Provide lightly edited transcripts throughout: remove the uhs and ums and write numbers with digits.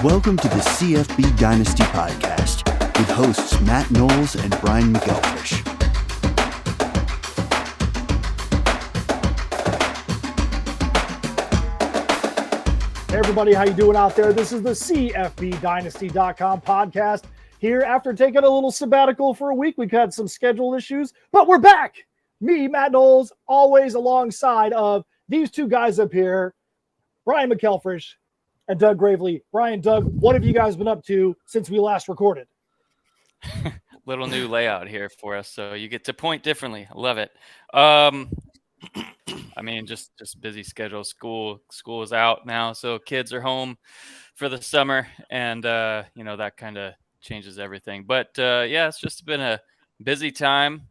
Welcome to the CFB Dynasty podcast with hosts Matt Knowles and Brian McElfish. Hey everybody, how you doing out there? This is the CFBDynasty.com podcast. Here after taking a little sabbatical for a week. We've had some schedule issues, but we're back. Me, Matt Knowles, always alongside of these two guys up here, Brian McElfish and Doug Gravely. Brian, Doug, what have you guys been up to since we last recorded? Little new layout here for us, so you get to point differently. I love it. I mean, just busy schedule. School is out now, so kids are home for the summer, and that kind of changes everything. But yeah, it's just been a busy time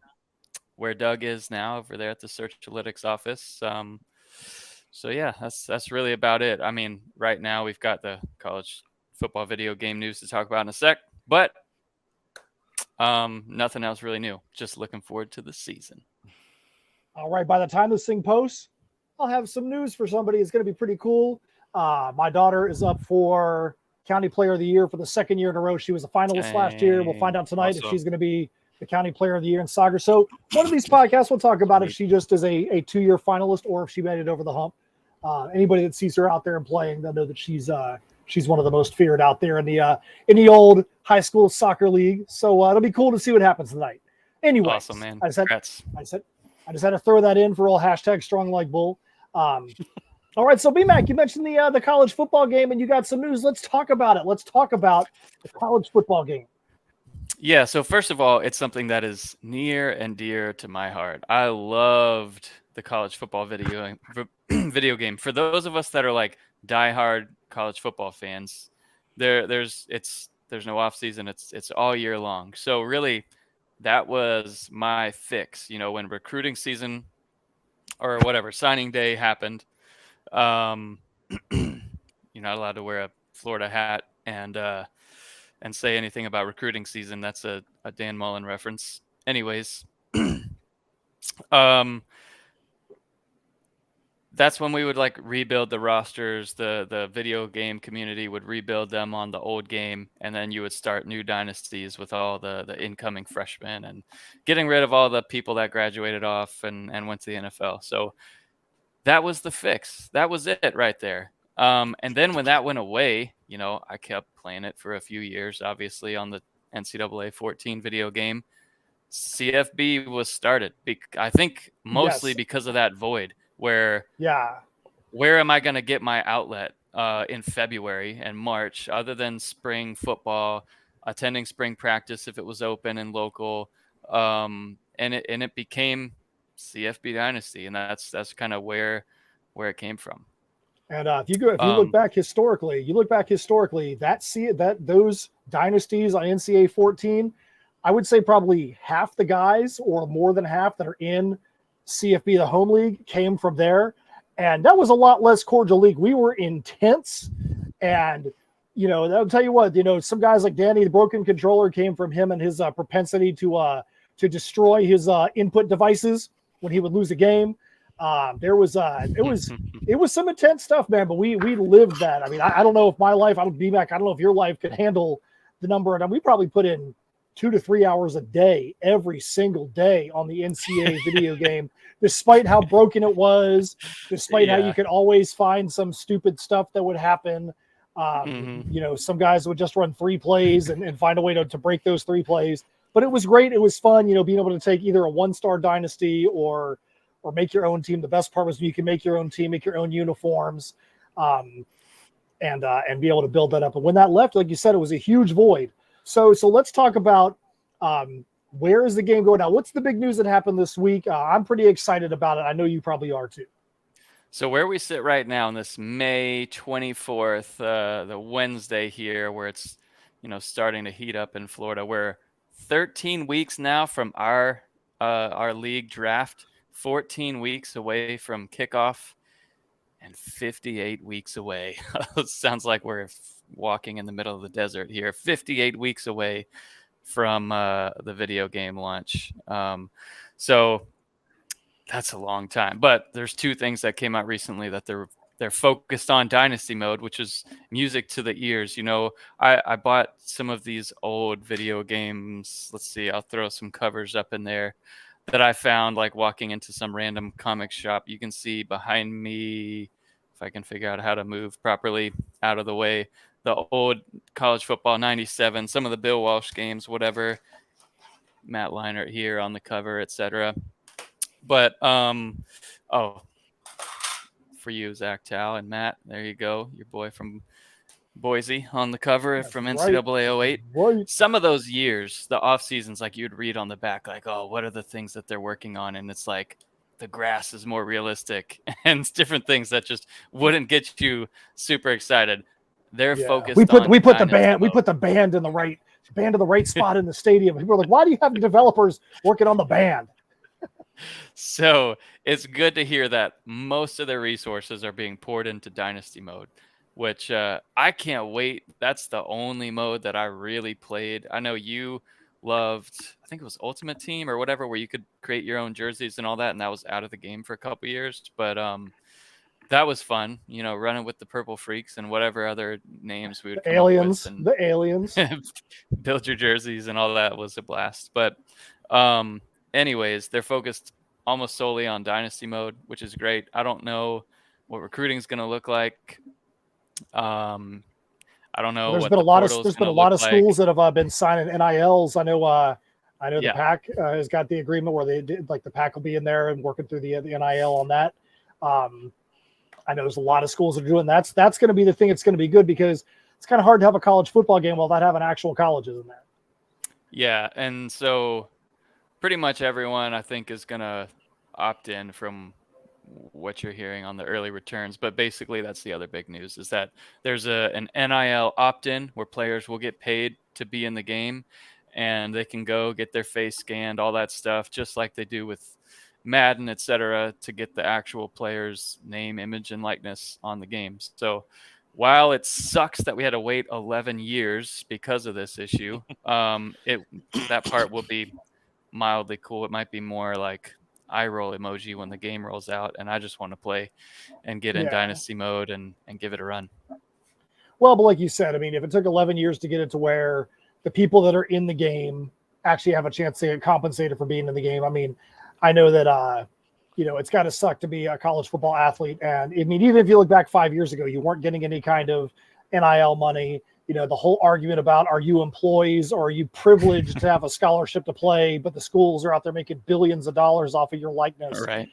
where Doug is now over there at the Search Analytics office. So yeah, that's really about it. I mean, right now we've got the college football video game news to talk about in a sec, but nothing else really new. Just looking forward to the season. All right, by the time this thing posts, I'll have some news for somebody. It's going to be pretty cool. My daughter is up for County Player of the Year for the second year in a row. She was a finalist last year. We'll find out tonight if she's going to be the County Player of the Year in soccer. So one of these podcasts, we'll talk about if she just is a 2-year finalist or if she made it over the hump. Anybody that sees her out there and playing, they'll know that she's one of the most feared out there in the old high school soccer league. So it'll be cool to see what happens tonight. Anyway, awesome, man. I just had to throw that in for all hashtag strong like bull. All right, so B-Mac, you mentioned the college football game and you got some news. Let's talk about it. Let's talk about the college football game. Yeah, so first of all, it's something that is near and dear to my heart. I loved the college football video game. For those of us that are like diehard college football fans, there's no off season. It's all year long. So really, that was my fix. When recruiting season or whatever signing day happened, you're not allowed to wear a Florida hat and say anything about recruiting season. That's a Dan Mullen reference. Anyways, that's when we would like rebuild the rosters. The video game community would rebuild them on the old game, and then you would start new dynasties with all the incoming freshmen and getting rid of all the people that graduated off and went to the NFL. So that was the fix. That was it right there. And then when that went away, I kept playing it for a few years, obviously on the NCAA 14 video game. CFB was started. I think mostly because of that void. Where am I going to get my outlet in February and March other than spring football, attending spring practice if it was open and local, and it became CFB Dynasty, and that's kind of where it came from. And if you look back historically, that those dynasties on NCAA 14, I would say probably half the guys or more than half that are in CFB, the home league, came from there. And that was a lot less cordial league. We were intense. And, I'll tell you what, some guys like Danny, the broken controller, came from him and his propensity to destroy his input devices when he would lose a game. It was some intense stuff, man, but we lived that. I mean, I don't know if my life, I don't know if your life could handle the number. And we probably put in 2 to 3 hours a day, every single day on the NCAA video game, despite how broken it was, despite how you could always find some stupid stuff that would happen. Some guys would just run 3 plays and find a way to break those 3 plays. But it was great. It was fun, being able to take either a 1-star dynasty or make your own team. The best part was you can make your own team, make your own uniforms, and be able to build that up. And when that left, like you said, it was a huge void. So let's talk about where is the game going now? What's the big news that happened this week? I'm pretty excited about it. I know you probably are too. So where we sit right now on this May 24th, the Wednesday here, where it's starting to heat up in Florida, we're 13 weeks now from our league draft, 14 weeks away from kickoff, and 58 weeks away. It sounds like we're walking in the middle of the desert here. 58 weeks away from the video game launch. So that's a long time. But there's 2 things that came out recently that they're they're focused on dynasty mode, which is music to the ears. You know, I bought some of these old video games. Let's see, I'll throw some covers up in there that I found like walking into some random comic shop. You can see behind me, if I can figure out how to move properly out of the way, the old college football 97, some of the Bill Walsh games, whatever, Matt Leinart here on the cover, etc. But for you, Zach Tal and Matt, there you go, your boy from Boise on the cover. That's from NCAA 08. Right. Some of those years, the off seasons, like you'd read on the back, like, oh, what are the things that they're working on? And it's like the grass is more realistic and it's different things that just wouldn't get you super excited. They're focused. We put the band in the right spot in the stadium. People are like, why do you have developers working on the band? So it's good to hear that most of their resources are being poured into dynasty mode, which I can't wait. That's the only mode that I really played. I know you loved, I think it was Ultimate Team or whatever, where you could create your own jerseys and all that, and that was out of the game for a couple years. But that was fun, you know, running with the Purple Freaks and whatever other names we would come aliens, up with. The aliens. Build your jerseys and all that was a blast. But anyways, they're focused almost solely on dynasty mode, which is great. I don't know what recruiting is going to look like. I don't know. There's been a lot of schools that have been signing NILs. I know the PAC has got the agreement where they did, like the PAC will be in there and working through the NIL on that. I know there's a lot of schools that are doing that. That's going to be the thing. It's going to be good because it's kind of hard to have a college football game without having actual colleges in there. Yeah, and so pretty much everyone I think is going to opt in from what you're hearing on the early returns. But basically that's the other big news is that there's an NIL opt-in where players will get paid to be in the game and they can go get their face scanned, all that stuff, just like they do with Madden, etc., to get the actual player's name, image, and likeness on the games. So while it sucks that we had to wait 11 years because of this issue, that part will be mildly cool. It might be more like eye roll emoji when the game rolls out, and I just want to play and get in dynasty mode and give it a run. Well, but like you said, I mean, if it took 11 years to get it to where the people that are in the game actually have a chance to get compensated for being in the game, I mean, I know that, it's got to suck to be a college football athlete. And I mean, even if you look back 5 years ago, you weren't getting any kind of NIL money. You know, the whole argument about, are you employees or are you privileged to have a scholarship to play, but the schools are out there making billions of dollars off of your likeness. Right.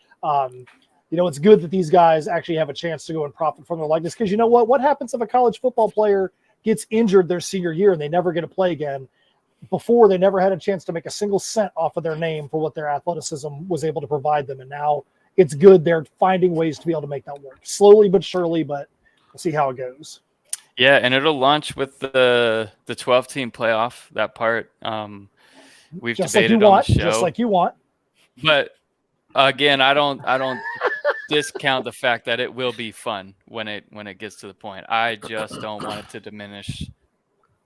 It's good that these guys actually have a chance to go and profit from their likeness. Because you know what happens if a college football player gets injured their senior year and they never get to play again? Before, they never had a chance to make a single cent off of their name for what their athleticism was able to provide them. And now it's good. They're finding ways to be able to make that work slowly but surely, but we'll see how it goes. Yeah, and it'll launch with the 12-team playoff, that part. We've just debated like on the show. Just like you want. But again, I don't discount the fact that it will be fun when it gets to the point. I just don't want it to diminish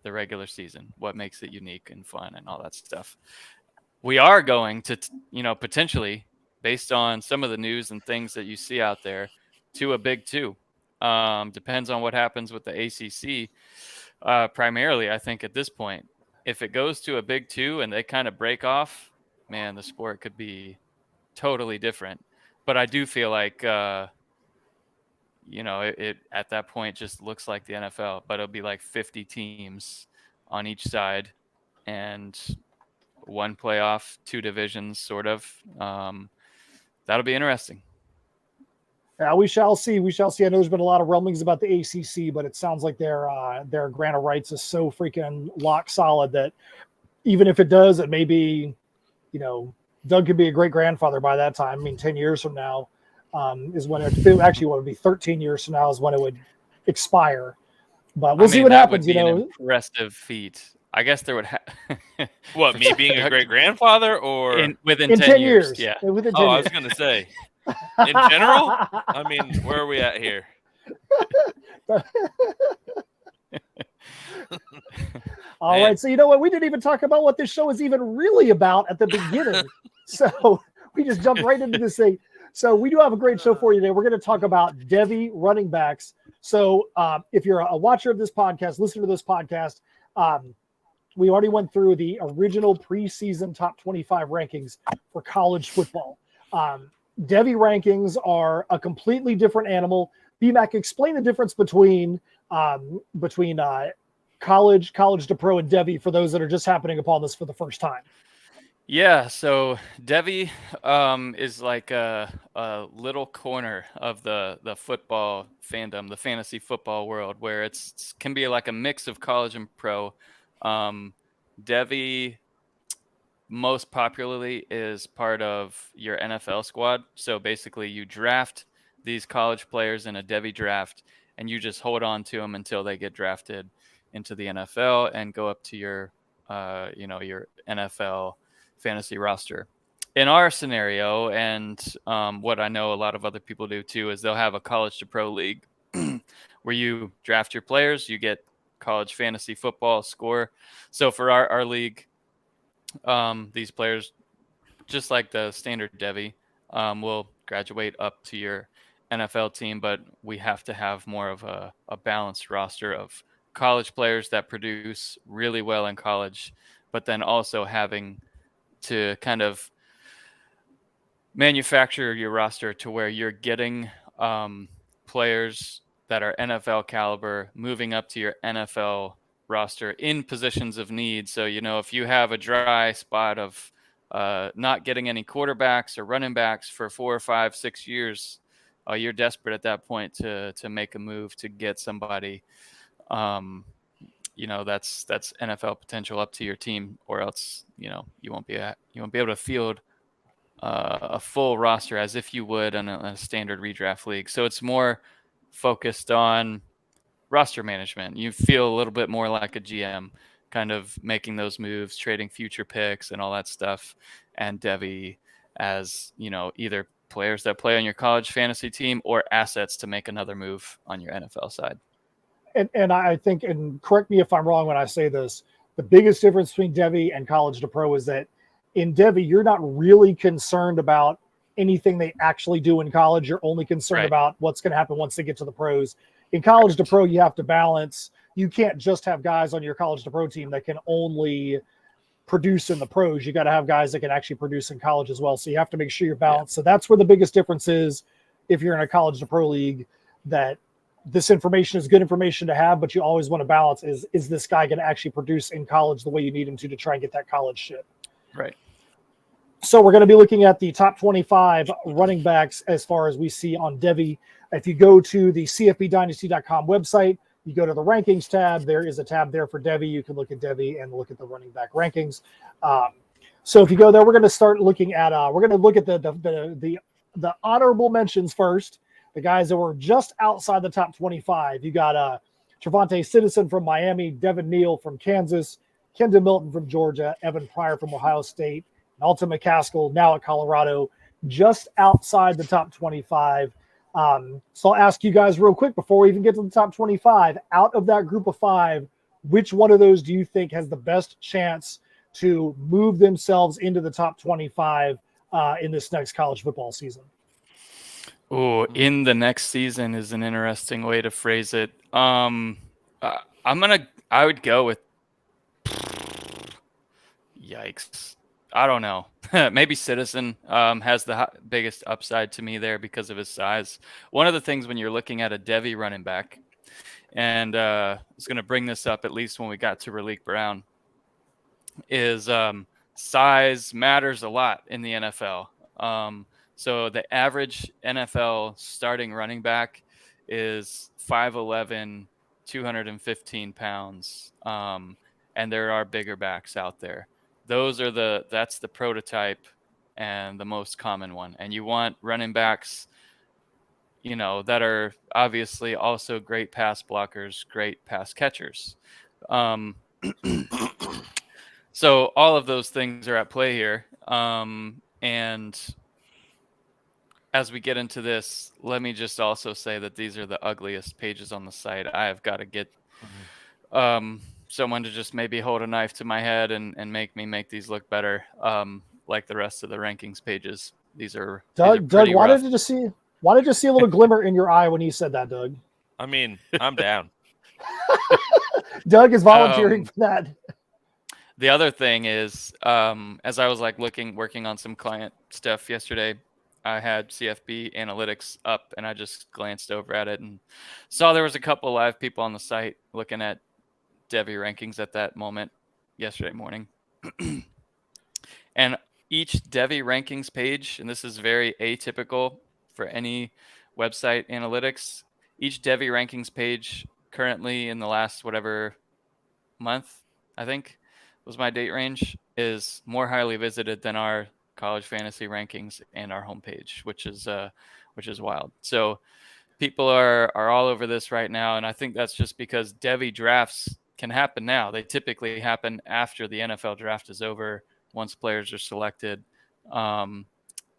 the regular season, what makes it unique and fun and all that stuff. We are going to, potentially, based on some of the news and things that you see out there, to a Big Two. Depends on what happens with the ACC. Primarily, I think at this point, if it goes to a Big Two and they kind of break off, man, the sport could be totally different. But I do feel like, it at that point just looks like the NFL, but it'll be like 50 teams on each side and one playoff, two divisions, sort of. That'll be interesting. We shall see. We shall see. I know there's been a lot of rumblings about the ACC, but it sounds like their grant of rights is so freaking lock solid that even if it does, it may be, Doug could be a great grandfather by that time. I mean, 10 years from now is when what would be 13 years from now is when it would expire. But we'll see what happens. Would be an impressive feat. I guess there would What, me being a great grandfather or within 10 years? Yeah. Within 10 years. I was going to say. In general, I mean, where are we at here? All right. So you know what? We didn't even talk about what this show is even really about at the beginning. So we just jumped right into this thing. So we do have a great show for you today. We're going to talk about Devy running backs. So if you're a watcher of this podcast, listener to this podcast, we already went through the original preseason top 25 rankings for college football. Devy rankings are a completely different animal. BMAC, explain the difference between college to pro, and Devy for those that are just happening upon this for the first time. Yeah, so Devy is like a little corner of the football fandom, the fantasy football world, where it's can be like a mix of college and pro. Devy most popularly is part of your NFL squad. So basically, you draft these college players in a Devy draft, and you just hold on to them until they get drafted into the NFL and go up to your NFL fantasy roster. In our scenario, and what I know a lot of other people do too, is they'll have a college to pro league where you draft your players, you get college fantasy football score. So for our league, these players, just like the standard Devy, will graduate up to your NFL team, but we have to have more of a balanced roster of college players that produce really well in college, but then also having to kind of manufacture your roster to where you're getting players that are NFL caliber moving up to your NFL roster in positions of need. So, if you have a dry spot of not getting any quarterbacks or running backs for 4 or 5, 6 years, you're desperate at that point to make a move to get somebody, that's NFL potential up to your team, or else, you won't be able to field a full roster as if you would in a standard redraft league. So it's more focused on roster management. You feel a little bit more like a GM, kind of making those moves, trading future picks and all that stuff. And Devy as, either players that play on your college fantasy team or assets to make another move on your NFL side. And I think, and correct me if I'm wrong when I say this, the biggest difference between Devy and college to pro is that in Devy, you're not really concerned about anything they actually do in college. You're only concerned about what's going to happen once they get to the pros. In college to pro, you have to balance. You can't just have guys on your college to pro team that can only produce in the pros. You got to have guys that can actually produce in college as well. So you have to make sure you're balanced. Yeah. So that's where the biggest difference is if you're in a college to pro league, that this information is good information to have, but you always want to balance is this guy going to actually produce in college the way you need him to try and get that college shit. Right. So we're going to be looking at the top 25 running backs as far as we see on Devy. If you go to the CFBDynasty.com website, you go to the rankings tab. There is a tab there for Devy. You can look at Devy and look at the running back rankings. So if you go there, we're going to start looking at we're going to look at the honorable mentions first. The guys that were just outside the top 25. You got Trevante Citizen from Miami, Devin Neal from Kansas, Kendall Milton from Georgia, Evan Pryor from Ohio State, and Alton McCaskill now at Colorado, just outside the top 25. So I'll ask you guys real quick before we even get to the top 25. Out of that group of 5, which one of those do you think has the best chance to move themselves into the top 25 in this next college football season? Oh, in the next season is an interesting way to phrase it. I would go with yikes. I don't know. Maybe Citizen has the biggest upside to me there because of his size. One of the things when you're looking at a Devy running back, and I was going to bring this up at least when we got to Raleek Brown, is size matters a lot in the NFL. So the average NFL starting running back is 5'11", 215 pounds. And there are bigger backs out there. That's the prototype and the most common one. And you want running backs, that are obviously also great pass blockers, great pass catchers. So all of those things are at play here. And as we get into this, let me just also say that these are the ugliest pages on the site. I have got to get someone to just maybe hold a knife to my head and make me make these look better, like the rest of the rankings pages. these are Doug, pretty why rough. did you see a little glimmer in your eye when you said that, Doug? I mean, I'm down. Doug is volunteering for that. The other thing is, as I was like working on some client stuff yesterday, I had CFB analytics up and I just glanced over at it and saw there was a couple live people on the site looking at Devy rankings at that moment yesterday morning. And each Devy rankings page, and this is very atypical for any website analytics, each Devy rankings page currently in the last whatever month, I think was my date range, is more highly visited than our college fantasy rankings and our homepage, which is wild. So people are all over this right now, and I think that's just because Devy drafts can happen now. They typically happen after the NFL draft is over, once players are selected, and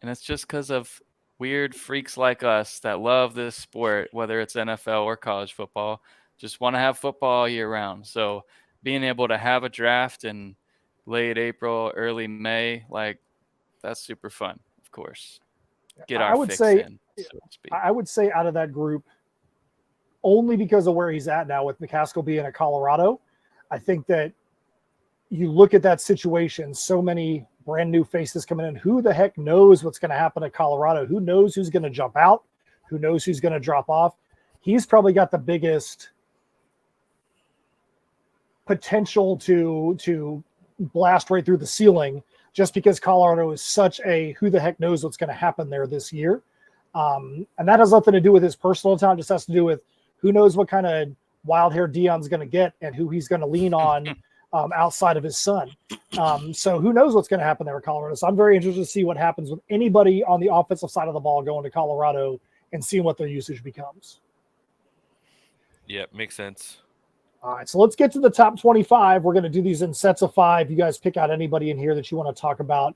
it's just because of weird freaks like us that love this sport, whether it's NFL or college football, just want to have football all year round. So being able to have a draft in late April, early May, like that's super fun, of course. Get our fix in, so to speak. I would say out of that group, only because of where he's at now with McCaskill being at Colorado, I think that you look at that situation, so many brand new faces coming in. Who the heck knows what's going to happen at Colorado? Who knows who's going to jump out? Who knows who's going to drop off? He's probably got the biggest potential to blast right through the ceiling, just because Colorado is such a who the heck knows what's going to happen there this year. And that has nothing to do with his personal talent. It just has to do with who knows what kind of wild hair Deion's going to get and who he's going to lean on outside of his son. So who knows what's going to happen there at Colorado. So I'm very interested to see what happens with anybody on the offensive side of the ball going to Colorado and seeing what their usage becomes. Yeah, makes sense. All right, so let's get to the top 25. We're going to do these in sets of 5. You guys pick out anybody in here that you want to talk about.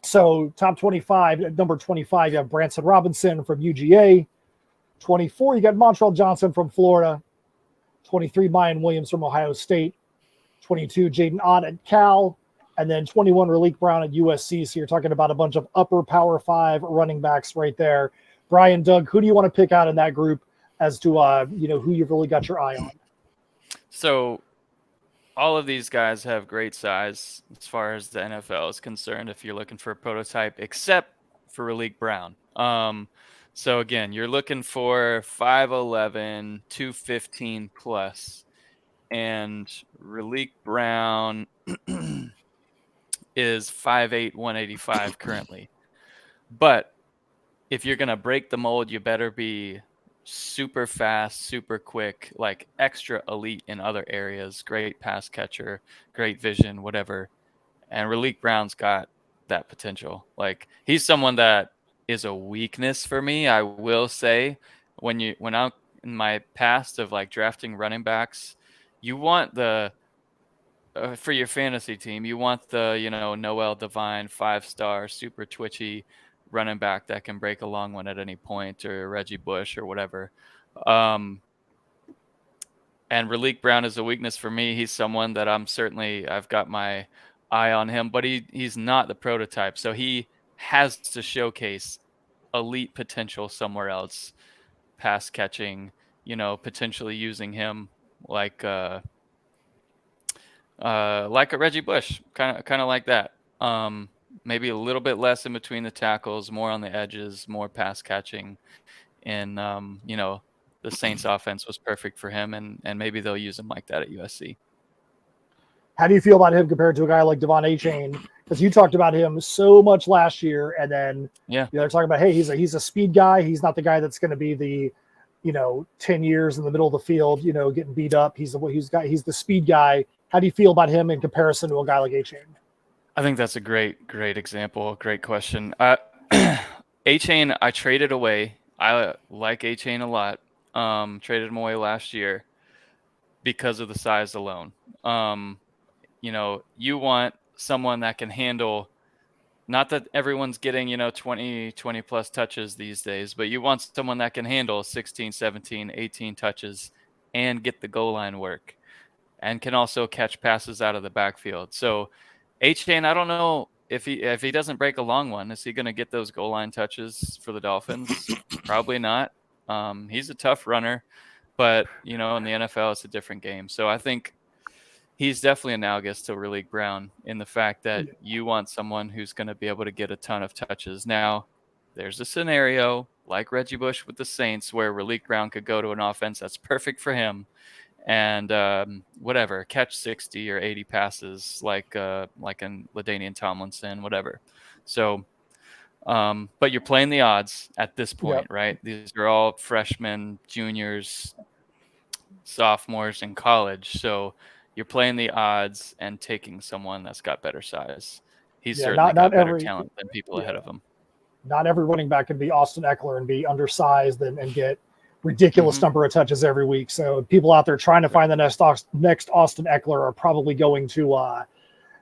So top 25, at number 25, you have Branson Robinson from UGA. 24, you got Montrell Johnson from Florida. 23, Mayan Williams from Ohio State. 22, Jaden Ott at Cal. And then 21, Raleek Brown at USC. So you're talking about a bunch of upper Power 5 running backs right there. Brian, Doug, who do you want to pick out in that group as to who you've really got your eye on? So all of these guys have great size as far as the NFL is concerned if you're looking for a prototype, except for Raleek Brown. So again, you're looking for 5'11", 215 plus, and Raleek Brown is 5'8", 185 currently. But if you're going to break the mold, you better be super fast, super quick, like extra elite in other areas, great pass catcher, great vision, whatever. And Raleek Brown's got that potential. Like he's someone that is a weakness for me, I will say. When I'm in my past of like drafting running backs, you want the for your fantasy team, you want the Noel Devine 5-star super twitchy running back that can break a long one at any point, or Reggie Bush or whatever. And Raleek Brown is a weakness for me. He's someone that I've got my eye on him, but he's not the prototype. So he has to showcase elite potential somewhere else, pass catching, potentially using him like a Reggie Bush, kind of like that. Maybe a little bit less in between the tackles, more on the edges, more pass catching. And, the Saints offense was perfect for him, and maybe they'll use him like that at USC. How do you feel about him compared to a guy like Devon Achane? Because you talked about him so much last year, and then they're talking about, hey, he's a speed guy. He's not the guy that's going to be the 10 years in the middle of the field, getting beat up. He's the speed guy. How do you feel about him in comparison to a guy like Achane? I think that's a great example. Great question. Achane, I traded away. I like Achane a lot. Traded him away last year because of the size alone. You want someone that can handle, not that everyone's getting, 20 plus touches these days, but you want someone that can handle 16, 17, 18 touches and get the goal line work and can also catch passes out of the backfield. So Achane, I don't know if he doesn't break a long one, is he going to get those goal line touches for the Dolphins? Probably not. He's a tough runner, but in the NFL, it's a different game. So I think he's definitely analogous to Raleek Brown in the fact that you want someone who's going to be able to get a ton of touches. Now, there's a scenario like Reggie Bush with the Saints where Raleek Brown could go to an offense that's perfect for him and catch 60 or 80 passes like in LaDainian Tomlinson, whatever. So, but you're playing the odds at this point, right? These are all freshmen, juniors, sophomores in college. So you're playing the odds and taking someone that's got better size. He's certainly got better talent than people ahead of him. Not every running back can be Austin Eckler and be undersized and get ridiculous number of touches every week. So people out there trying to find the next Austin Eckler are probably going to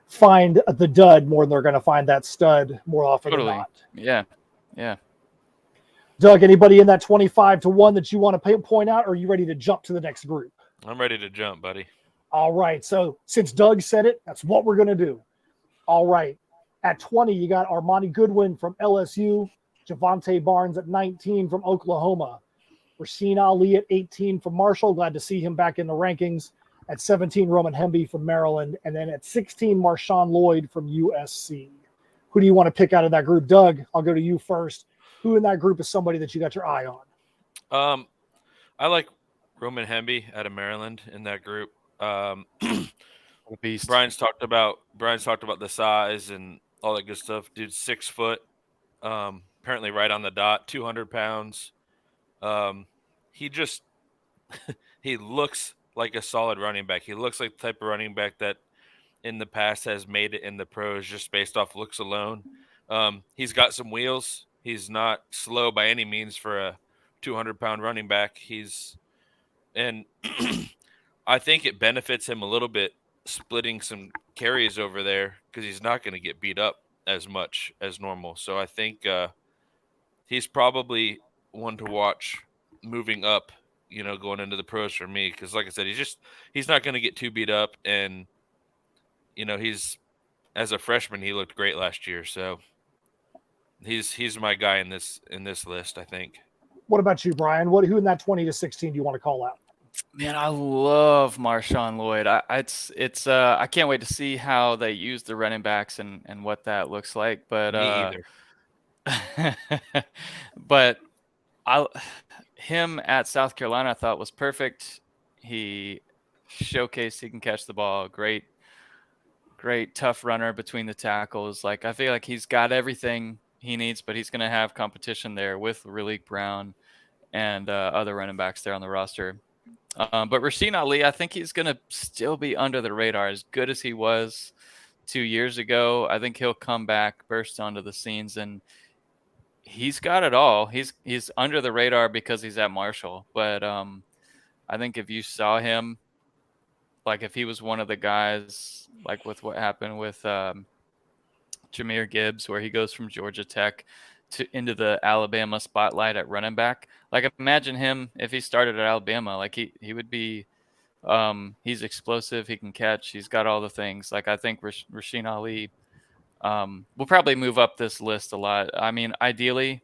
find the dud more than they're going to find that stud more often than not. Yeah. Doug, anybody in that 25-1 that you want to point out, or are you ready to jump to the next group? I'm ready to jump, buddy. All right. So since Doug said it, that's what we're going to do. All right. At 20, you got Armani Goodwin from LSU, Javonte Barnes at 19 from Oklahoma, Rasheen Ali at 18 from Marshall. Glad to see him back in the rankings. At 17, Roman Hemby from Maryland. And then at 16, Marshawn Lloyd from USC. Who do you want to pick out of that group? Doug, I'll go to you first. Who in that group is somebody that you got your eye on? I like Roman Hemby out of Maryland in that group. Brian's talked about the size and all that good stuff. Dude's 6 foot, apparently right on the dot, 200 pounds. He just he looks like a solid running back. He looks like the type of running back that in the past has made it in the pros just based off looks alone. He's got some wheels. He's not slow by any means for a 200-pound running back. And I think it benefits him a little bit splitting some carries over there because he's not going to get beat up as much as normal. So I think he's probably one to watch moving up, going into the pros for me. Because like I said, he's not going to get too beat up. And, he's as a freshman, he looked great last year. So he's my guy in this list, I think. What about you, Brian? Who in that 20 to 16 do you want to call out? Man, I love Marshawn Lloyd. I can't wait to see how they use the running backs and what that looks like. But me either. But him at South Carolina I thought was perfect. He showcased he can catch the ball. Great tough runner between the tackles. Like I feel like he's got everything he needs, but he's going to have competition there with Raleek Brown and other running backs there on the roster. But Rasheen Ali, I think he's going to still be under the radar as good as he was 2 years ago. I think he'll come back, burst onto the scenes, and he's got it all. He's under the radar because he's at Marshall. But I think if you saw him, like if he was one of the guys, like with what happened with Jahmyr Gibbs, where he goes from Georgia Tech into the Alabama spotlight at running back. Like imagine him if he started at Alabama, like he would be, he's explosive. He can catch. He's got all the things. Like I think Rasheen Ali will probably move up this list a lot. I mean, ideally,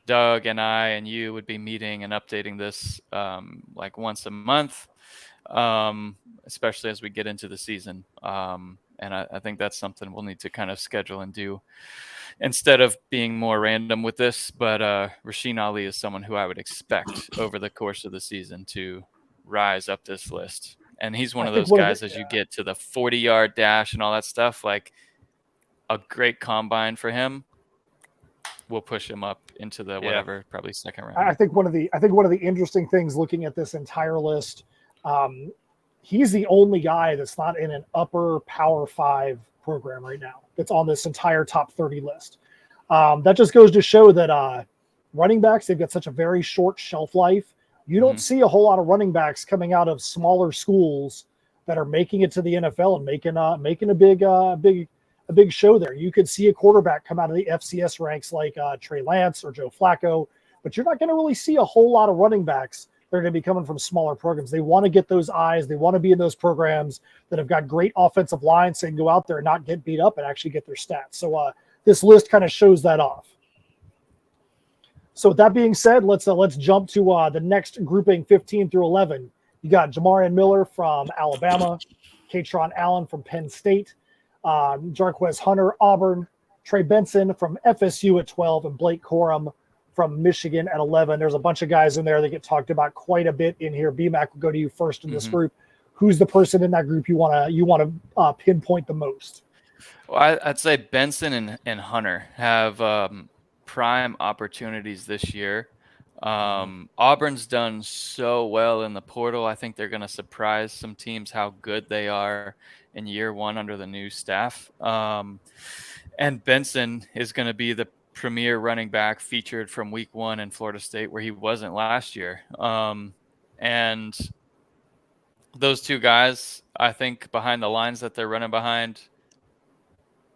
Doug and I and you would be meeting and updating this like once a month, especially as we get into the season. And I think that's something we'll need to kind of schedule and do instead of being more random with this. But Rasheen Ali is someone who I would expect over the course of the season to rise up this list. And he's one of those guys as you get to the 40-yard dash and all that stuff, like a great combine for him will push him up into the whatever, probably second round. I think one of the interesting things looking at this entire list, he's the only guy that's not in an upper Power 5 program right now that's on this entire top 30 list. That just goes to show that running backs, they've got such a very short shelf life. You don't see a whole lot of running backs coming out of smaller schools that are making it to the NFL and making a big show there. You could see a quarterback come out of the FCS ranks like Trey Lance or Joe Flacco, but you're not going to really see a whole lot of running backs that are going to be coming from smaller programs. They want to get those eyes. They want to be in those programs that have got great offensive lines so they can go out there and not get beat up and actually get their stats. So this list kind of shows that off. So with that being said, let's jump to the next grouping, 15 through 11. You got Jamarian Miller from Alabama, Katron Allen from Penn State, Jarquez Hunter, Auburn, Trey Benson from FSU at 12, and Blake Corum from Michigan at 11. There's a bunch of guys in there that get talked about quite a bit in here. BMAC, will go to you first in this group. Who's the person in that group you want to pinpoint the most? Well, I'd say Benson and Hunter have prime opportunities this year. Auburn's done so well in the portal. I think they're going to surprise some teams how good they are in year one under the new staff. And Benson is going to be the premier running back featured from week one in Florida State, where he wasn't last year. And those two guys, I think, behind the lines that they're running behind,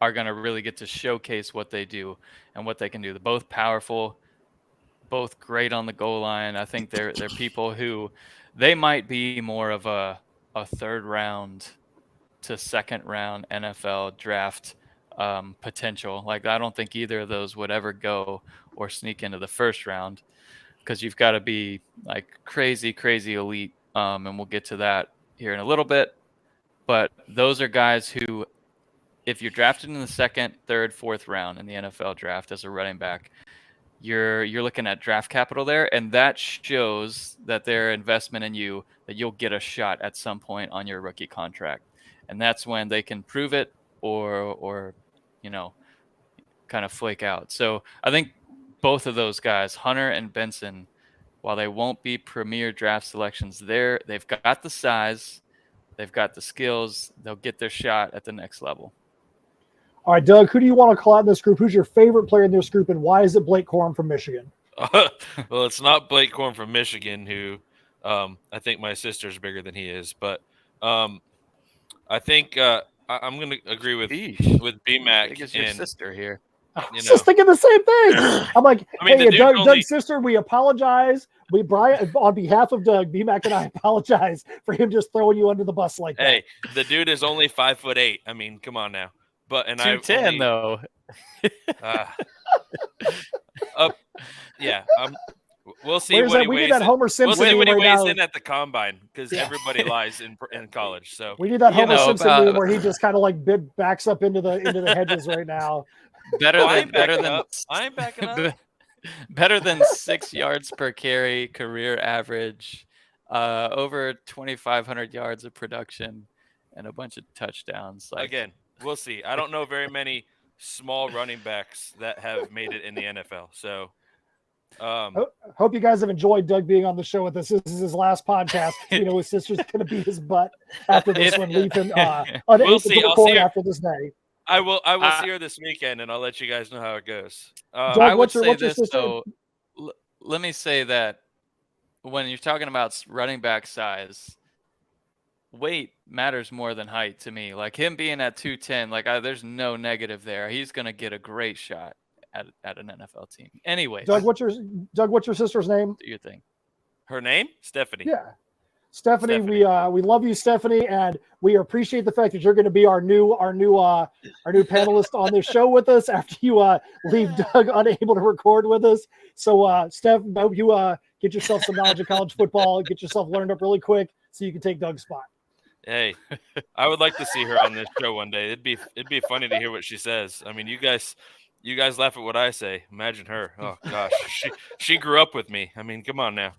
are going to really get to showcase what they do and what they can do. They're both powerful, both great on the goal line. I think they're people who they might be more of a third round to second round NFL draft potential. Like, I don't think either of those would ever go or sneak into the first round, because you've got to be like crazy elite. And we'll get to that here in a little bit. But those are guys who, if you're drafted in the second, third, fourth round in the NFL draft as a running back, you're looking at draft capital there, and that shows that their investment in you, that you'll get a shot at some point on your rookie contract. And that's when they can prove it or kind of flake out. So I think both of those guys, Hunter and Benson, while they won't be premier draft selections, they've got the size, they've got the skills, they'll get their shot at the next level. All right, Doug, who do you want to call out in this group? Who's your favorite player in this group, and why is it Blake Corum from Michigan? Well, it's not Blake Corum from Michigan, who I think my sister's bigger than he is. But I think I'm going to agree with BMAC. I think it's your sister here. I was just thinking the same thing. I'm like, hey, Doug's sister, we apologize. Brian, on behalf of Doug, BMAC and I apologize for him just throwing you under the bus like that. Hey, the dude is only 5'8". I mean, come on now. But 210 though. Yeah. We'll see what he weighs. We need that Homer Simpson. We'll see what he weighs now. In at the combine, because everybody lies in college. So we need that Homer Simpson meme where he just kind of like backs up into the hedges right now. I ain't backing up. Better than 6 yards per carry, career average, over 2,500 yards of production, and a bunch of touchdowns. Again, we'll see. I don't know very many small running backs that have made it in the NFL. So, hope you guys have enjoyed Doug being on the show with us. This is his last podcast. His sister's going to beat his butt after this one. Leave him we'll see. I'll see after this day. I will see her this weekend, and I'll let you guys know how it goes. Doug, what's your sister? So, let me say that when you're talking about running back size, weight matters more than height to me. Like, him being at 210, there's no negative there. He's going to get a great shot at an NFL team. Anyways, Doug, what's your sister's name? Do your thing. Her name? Stephanie. Yeah. Stephanie, we love you, Stephanie, and we appreciate the fact that you're going to be our new panelist on this show with us after you leave Doug unable to record with us. So, Steph, I hope you get yourself some knowledge of college football, get yourself learned up really quick so you can take Doug's spot. Hey, I would like to see her on this show one day. It'd be funny to hear what she says. I mean, you guys laugh at what I say. Imagine her. Oh gosh, she grew up with me. I mean, come on now.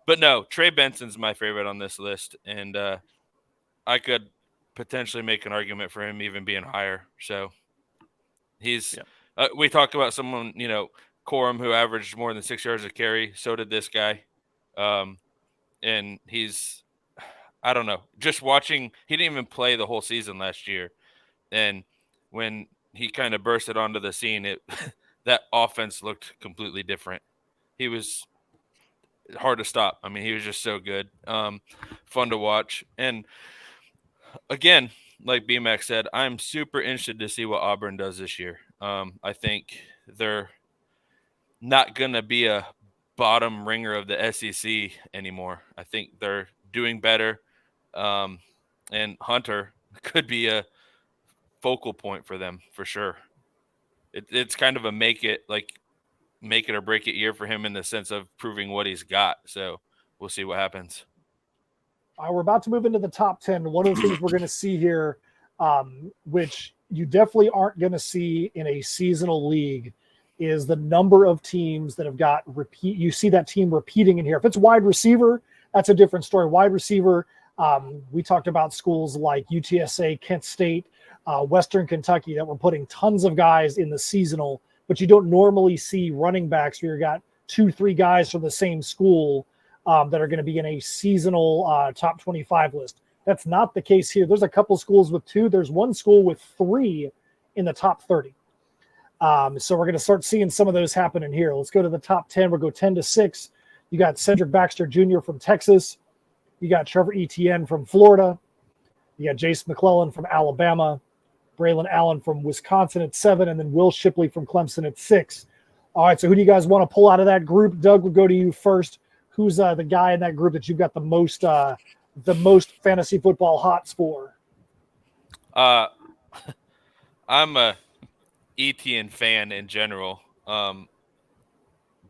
But no, Trey Benson's my favorite on this list, and I could potentially make an argument for him even being higher. So he's. We talked about someone, Corum, who averaged more than 6 yards a carry. So did this guy, and he's. I don't know. Just watching, he didn't even play the whole season last year, and when he kind of bursted onto the scene, that offense looked completely different. He was hard to stop. I mean, he was just so good, fun to watch. And again, like BMAX said, I'm super interested to see what Auburn does this year. I think they're not going to be a bottom ringer of the SEC anymore. I think they're doing better. And Hunter could be a focal point for them for sure. It's kind of a make it or break it year for him in the sense of proving what he's got. So we'll see what happens. We're about to move into the top 10. One of the things we're going to see here, which you definitely aren't going to see in a seasonal league, is the number of teams that have got repeat. You see that team repeating in here. If it's wide receiver, that's a different story. Wide receiver, we talked about schools like UTSA, Kent State, Western Kentucky that were putting tons of guys in the seasonal, but you don't normally see running backs where you got 2-3 guys from the same school that are going to be in a seasonal top 25 list. That's not the case here. There's a couple schools with 2. There's one school with 3 in the top 30. So we're going to start seeing some of those happen in here. Let's go to the top 10. We'll go 10 to 6. You got Cedric Baxter Jr. from Texas. You got Trevor Etienne from Florida. You got Jace McClellan from Alabama. Braylon Allen from Wisconsin at 7. And then Will Shipley from Clemson at 6. All right, so who do you guys want to pull out of that group? Doug, we'll go to you first. Who's the guy in that group that you've got the most fantasy football hots for? I'm a Etienne fan in general.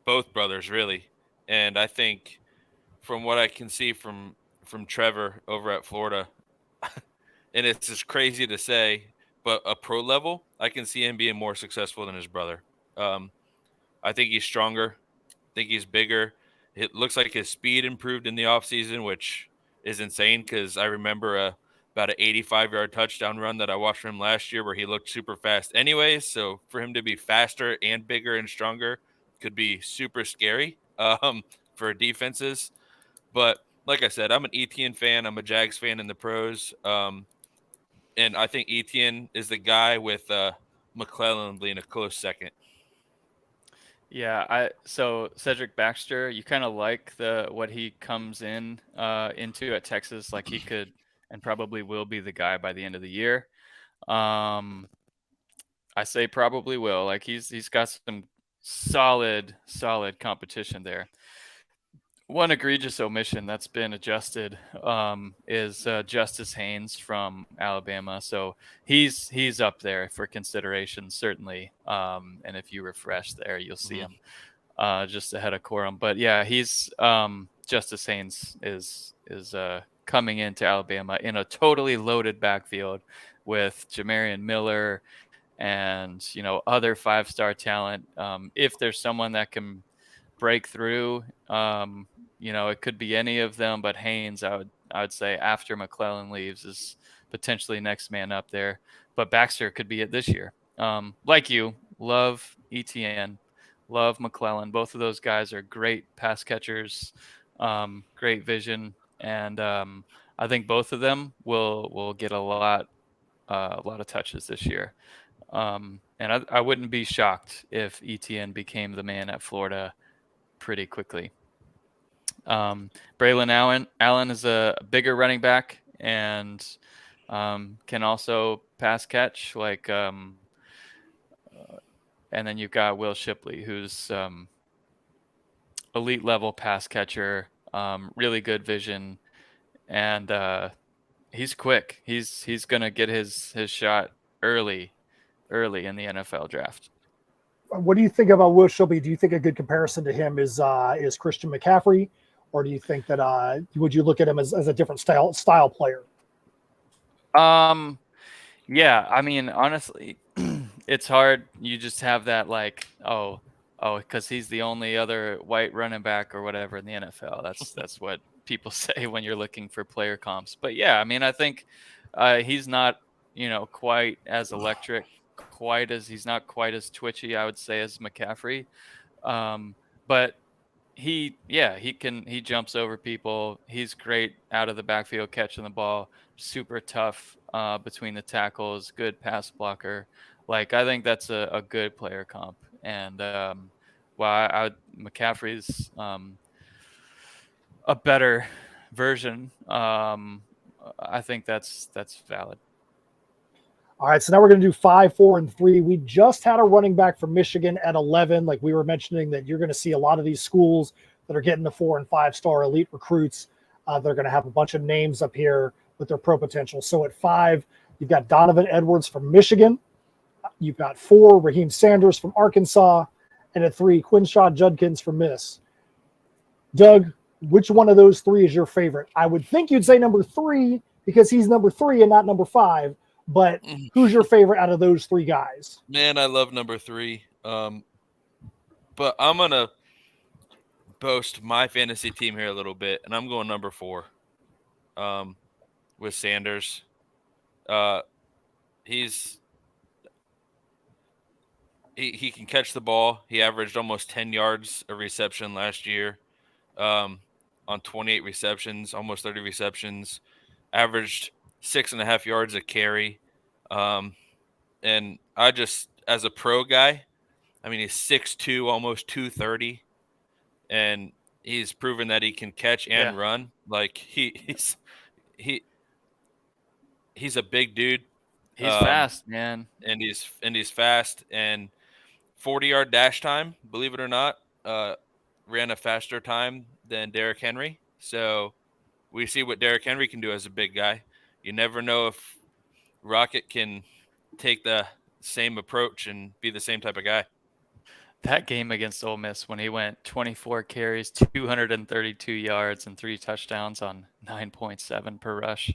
Both brothers, really. And I think from what I can see from Trevor over at Florida, and it's just crazy to say, but a pro level, I can see him being more successful than his brother. I think he's stronger. I think he's bigger. It looks like his speed improved in the offseason, which is insane because I remember about an 85-yard touchdown run that I watched from him last year where he looked super fast anyways. So for him to be faster and bigger and stronger could be super scary for defenses. But like I said, I'm an Etienne fan. I'm a Jags fan in the pros. And I think Etienne is the guy with McClellan being a close second. Yeah, so Cedric Baxter, you kind of like what he comes into at Texas, like he could and probably will be the guy by the end of the year. I say probably will. Like he's got some solid competition there. One egregious omission that's been adjusted is Justice Haynes from Alabama. So he's up there for consideration, certainly. And if you refresh there, you'll see him just ahead of Corum. But yeah, he's Justice Haynes is coming into Alabama in a totally loaded backfield with Jamarian Miller and other 5-star talent. If there's someone that can break through, it could be any of them, but Haynes, I would say after McClellan leaves, is potentially next man up there. But Baxter could be it this year. Like you, love Etienne, love McClellan. Both of those guys are great pass catchers, great vision, and I think both of them will get a lot of touches this year. And I wouldn't be shocked if Etienne became the man at Florida pretty quickly. Braylon Allen is a bigger running back and can also pass catch. And then you've got Will Shipley, who's elite level pass catcher, really good vision, and he's quick. He's gonna get his shot early in the NFL draft. What do you think about Will Shipley? Do you think a good comparison to him is Christian McCaffrey, or do you think that would you look at him as a different style player? Yeah, I mean, honestly, it's hard. You just have that because he's the only other white running back or whatever in the NFL. That's what people say when you're looking for player comps. But yeah, I mean, I think he's not quite as electric. He's not quite as twitchy, I would say, as McCaffrey. But he jumps over people. He's great out of the backfield catching the ball, super tough between the tackles, good pass blocker. I think that's a good player comp. And McCaffrey's a better version. I think that's valid. All right, so now we're going to do 5, 4, and 3. We just had a running back from Michigan at 11. Like we were mentioning, that you're going to see a lot of these schools that are getting the 4- and 5-star elite recruits. They're going to have a bunch of names up here with their pro potential. So at 5, you've got Donovan Edwards from Michigan. You've got 4, Raheem Sanders from Arkansas. And at 3, Quinshaw Judkins from Miss. Doug, which one of those 3 is your favorite? I would think you'd say number 3 because he's number 3 and not number 5. But who's your favorite out of those 3 guys? Man, I love number 3. But I'm going to boast my fantasy team here a little bit, and I'm going number 4 with Sanders. He can catch the ball. He averaged almost 10 yards a reception last year on 28 receptions, almost 30 receptions, averaged 6.5 yards a carry. And I just, as a pro guy, I mean, he's 6'2", almost 230, and he's proven that he can catch and run. Like he's a big dude. He's fast, man. And he's fast, and 40-yard dash time, believe it or not, ran a faster time than Derrick Henry. So we see what Derrick Henry can do as a big guy. You never know if Rocket can take the same approach and be the same type of guy. That game against Ole Miss when he went 24 carries, 232 yards, and 3 touchdowns on 9.7 per rush.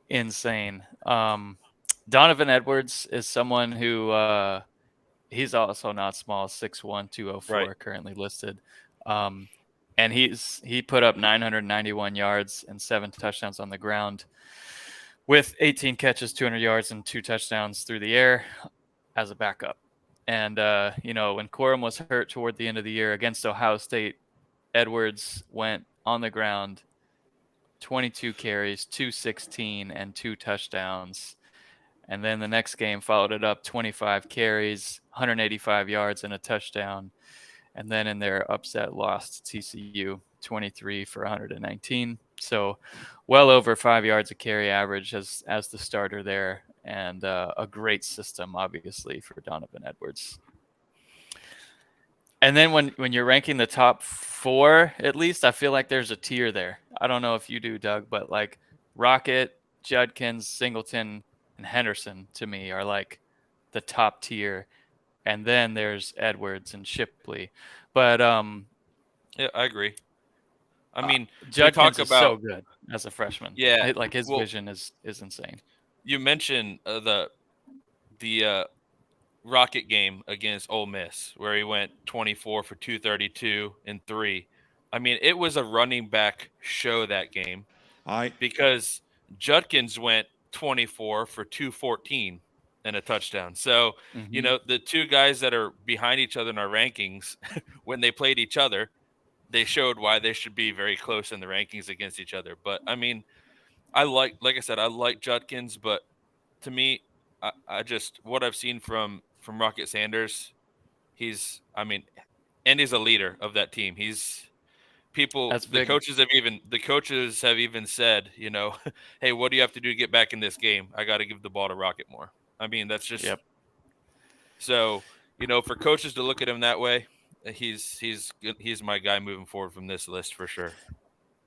Insane. Donovan Edwards is someone who he's also not small, 6'1", 204, right, currently listed. And he put up 991 yards and 7 touchdowns on the ground with 18 catches, 200 yards, and 2 touchdowns through the air as a backup. And, when Corum was hurt toward the end of the year against Ohio State, Edwards went on the ground, 22 carries, 216, and 2 touchdowns. And then the next game followed it up, 25 carries, 185 yards, and a touchdown. And then in their upset loss to TCU, 23 for 119. So well over 5 yards a carry average as the starter there. And a great system, obviously, for Donovan Edwards. And then when you're ranking the top 4, at least, I feel like there's a tier there. I don't know if you do, Doug, but like Rocket, Judkins, Singleton, and Henderson, to me, are like the top tier. And then there's Edwards and Shipley. But yeah, I agree. I mean, Judkins is so good as a freshman. Yeah, like his vision is insane. You mentioned the Rocket game against Ole Miss, where he went 24 for 232 and 3. I mean, it was a running back show that game. Because Judkins went 24 for 214 and a touchdown. So, the 2 guys that are behind each other in our rankings, when they played each other, they showed why they should be very close in the rankings against each other. But I mean, like I said, I like Judkins, but to me, I just, what I've seen from Rocket Sanders, he's a leader of that team. The coaches have even said, hey, what do you have to do to get back in this game? I got to give the ball to Rocket more. I mean, that's just So, for coaches to look at him that way, he's my guy moving forward from this list for sure.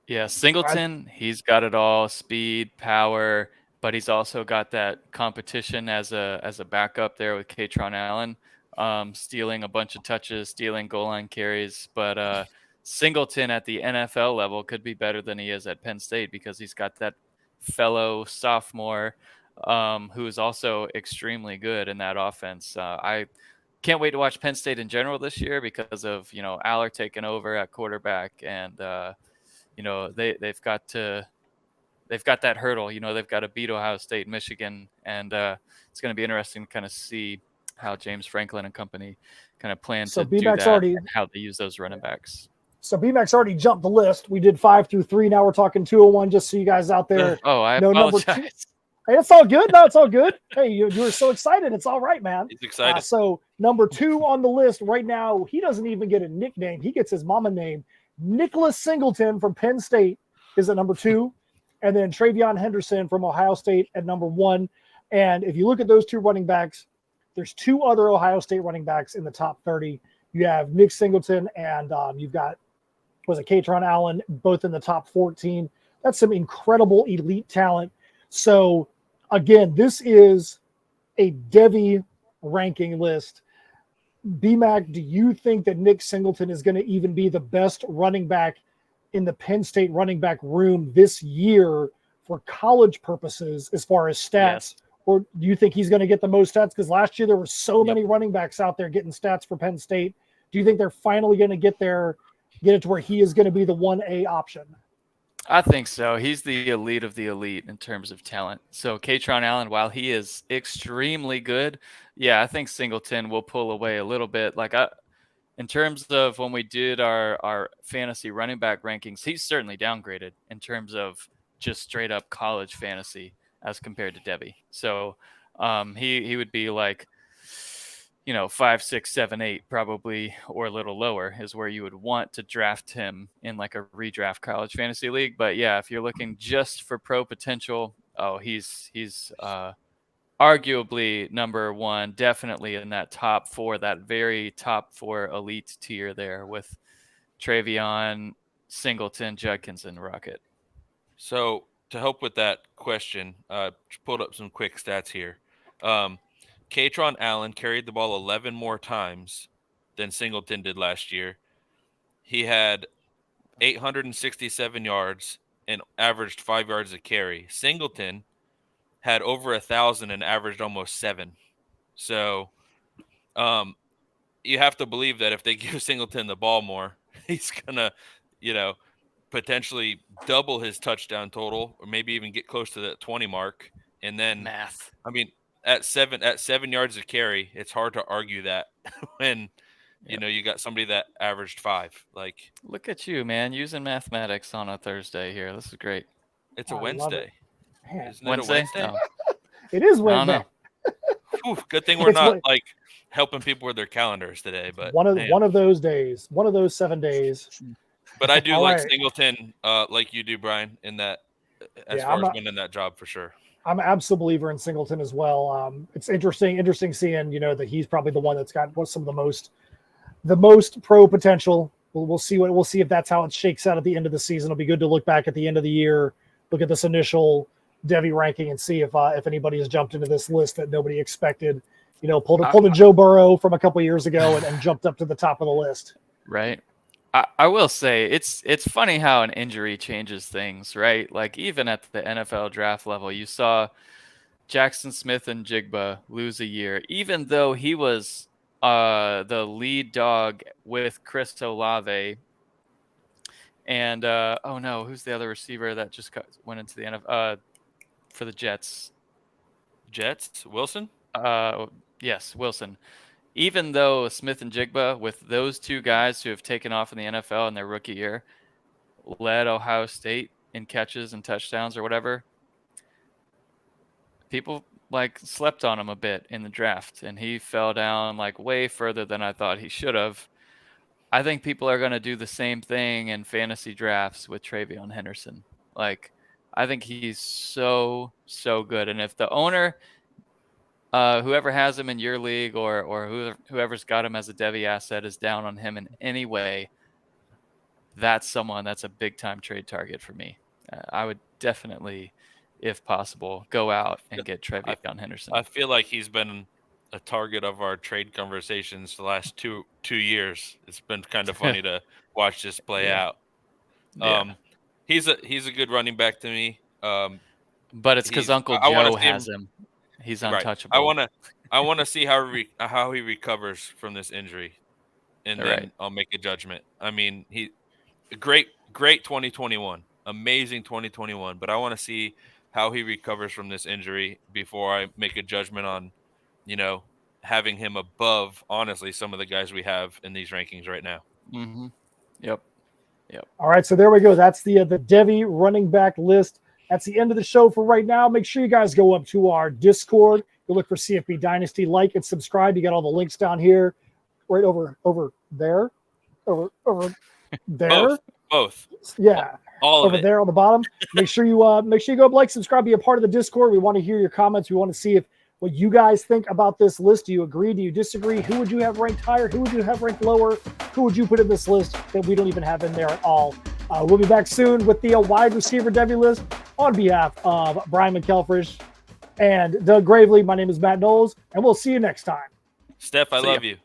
Yeah, Singleton, he's got it all: speed, power, but he's also got that competition as a backup there with Katron Allen, stealing a bunch of touches, stealing goal line carries. But Singleton at the NFL level could be better than he is at Penn State because he's got that fellow sophomore who is also extremely good in that offense. I can't wait to watch Penn State in general this year because of Aller taking over at quarterback, and they've got that hurdle. They've got to beat Ohio State, Michigan, and it's going to be interesting to kind of see how James Franklin and company kind of plan to do that and how they use those running backs. So BMAX already jumped the list. We did 5 through 3. Now we're talking 201, just so you guys out there. I apologize. Number 2. Hey, it's all good. No, it's all good. Hey, you were so excited. It's all right, man. He's excited. So number 2 on the list right now, he doesn't even get a nickname. He gets his mama name. Nicholas Singleton from Penn State is at number 2. And then Travion Henderson from Ohio State at number 1. And if you look at those two running backs, there's two other Ohio State running backs in the top 30. You have Nick Singleton and you've got, Katron Allen, both in the top 14. That's some incredible elite talent. So again, this is a Devy ranking list. BMAC, do you think that Nick Singleton is going to even be the best running back in the Penn State running back room this year for college purposes as far as stats? Yes. Or do you think he's going to get the most stats? Because last year there were so many running backs out there getting stats for Penn State. Do you think they're finally going to get it to where he is going to be the 1A option? I think so. He's the elite of the elite in terms of talent. So Katron Allen, while he is extremely good, I think Singleton will pull away a little bit. In terms of when we did our fantasy running back rankings, he's certainly downgraded in terms of just straight up college fantasy as compared to Devy. So he would be like, 5, 6, 7, 8 probably, or a little lower is where you would want to draft him in like a redraft college fantasy league. But if you're looking just for pro potential, he's arguably number one, definitely in that top 4, that very top 4 elite tier there with Travion, Singleton, Judkins, and Rocket. So to help with that question, pulled up some quick stats here. Katron Allen carried the ball 11 more times than Singleton did last year. He had 867 yards and averaged 5 yards a carry. Singleton had over 1,000 and averaged almost 7. So you have to believe that if they give Singleton the ball more, he's going to, potentially double his touchdown total or maybe even get close to that 20 mark. And then math. I mean, at 7 yards of carry, it's hard to argue that when you got somebody that averaged 5. Like, look at you, man, using mathematics on a Thursday here. This is great. It's a Wednesday. Isn't Wednesday? it a Wednesday? No. It is Wednesday. I don't know. Ooh, good thing we're not like helping people with their calendars today. But one of those days, one of those 7 days. But I do All like right. Singleton, like you do, Brian, in that as far as winning that job for sure. I'm an absolute believer in Singleton as well. It's interesting seeing, that he's probably the one that's got some of the most pro potential. We'll see if that's how it shakes out at the end of the season. It'll be good to look back at the end of the year, look at this initial Devy ranking and see if anybody has jumped into this list that nobody expected, pulled a Joe Burrow from a couple years ago and jumped up to the top of the list. Right. I will say it's funny how an injury changes things, right? Like even at the NFL draft level, you saw Jackson Smith and Jigba lose a year, even though he was the lead dog with Chris Olave. And who's the other receiver that just went into the NFL for the Jets? Wilson? Yes, Wilson. Even though Smith and Jigba, with those two guys who have taken off in the NFL in their rookie year, led Ohio State in catches and touchdowns or whatever, people slept on him a bit in the draft, and he fell down way further than I thought he should have. I think people are going to do the same thing in fantasy drafts with Travion Henderson. I think he's so good, and if the owner, whoever has him in your league or whoever's got him as a Devy asset is down on him in any way, that's a big time trade target for me. I would definitely, if possible, go out and get Travion Henderson. I feel like he's been a target of our trade conversations the last two years. It's been kind of funny to watch this play out. He's a good running back to me. But it's because Uncle Joe has him. He's untouchable. Right. I want to see how he recovers from this injury, and then I'll make a judgment. I mean, he great 2021, amazing 2021. But I want to see how he recovers from this injury before I make a judgment on, having him above, honestly, some of the guys we have in these rankings right now. Mm-hmm. Yep. All right, so there we go. That's the Devy running back list. That's the end of the show for right now. Make sure you guys go up to our Discord. Go look for CFB Dynasty. Like and subscribe. You got all the links down here, right over there, over there. Both. Yeah. All of over it. there on the bottom. Make sure you go like, subscribe, be a part of the Discord. We want to hear your comments. We want to see what you guys think about this list. Do you agree? Do you disagree? Who would you have ranked higher? Who would you have ranked lower? Who would you put in this list that we don't even have in there at all? We'll be back soon with the wide receiver Devy list on behalf of Brian McElfresh and Doug Gravely. My name is Matt Knowles, and we'll see you next time. Steph, I love you.